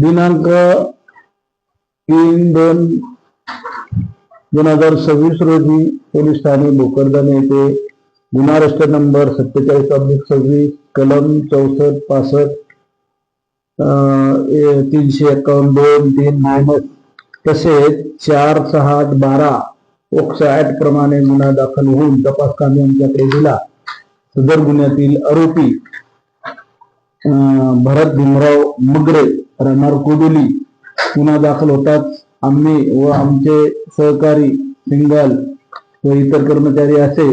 दिनांक 3/2/2026 रोजी पोलीस ठाणे भोकरदन येथे गुन्हा रजिस्टर नंबर 47/26 कलम 64 65 351(2)(3) तसेच 46812 पोक्सो ऍक्ट प्रमाणे गुन्हा दाखल होऊन तपास कामी आमच्याकडे दिला। सदर गुन्ह्यातील आरोपी भरत भीमराव मगरे राहणार कोडोली गुन्हा दाखल होताच आम्ही व आमचे सहकारी सिंगल व इतर कर्मचारी असे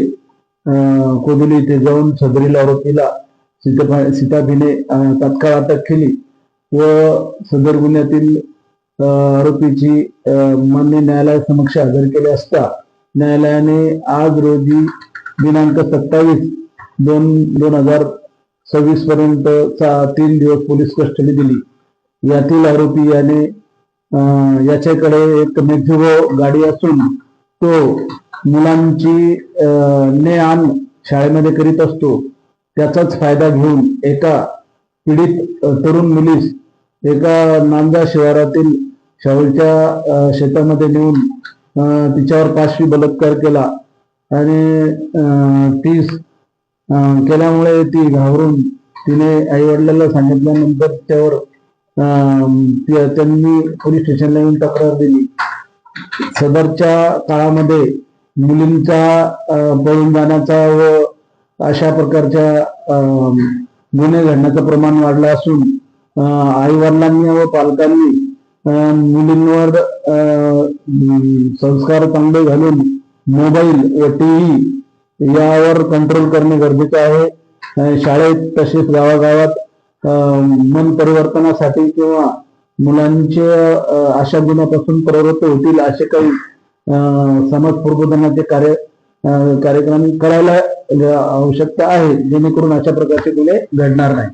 कोडोली येथे जाऊन सदरील आरोपीला सीताफीने तात्काळ अटक केली व सदर गुन्ह्यातील आरोपीची मान्य न्यायालयासमक्ष हजर केले असता न्यायालयाने आज रोजी दिनांक 27/2/2026 पर्यंत 3 दिवस पोलीस कस्टडी दिली। यातील आरोपी याच्याकडे एक मेक्सिको गाडी असून तो मुलांची ने आण शाळेमध्ये करीत असतो। त्याचाच फायदा घेऊन एका पीडित तरुण मुलीस एका नांदा शिवारातील शाहूच्या शेतामध्ये नेऊन तिच्यावर पाशवी बलात्कार केला आणि केल्यामुळे ती घाबरून तिने आई वडिलांना सांगितल्यानंतर त्यावर त्यांनी पोलीस स्टेशनला येऊन तक्रार दिली। सदरच्या काळामध्ये मुलींचा पळून जाण्याचा व अशा प्रकारच्या गुन्हे घडण्याचं प्रमाण वाढलं असून आई वडिलांनी व पालकांनी मुलींवर संस्कार चांगले घालून मोबाईल व टीव्ही यावर कंट्रोल करणे गरजेचे आहे। शाळेत तसेच गावागावात मन परिवर्तनासाठी किंवा मुलांचे अशा गुन्ह्यापासून प्रवृत्त होतील असे काही समाज प्रबोधनाचे कार्यक्रम करायला आवश्यकता आहे, जेणेकरून अशा प्रकारचे गुन्हे घडणार नाही।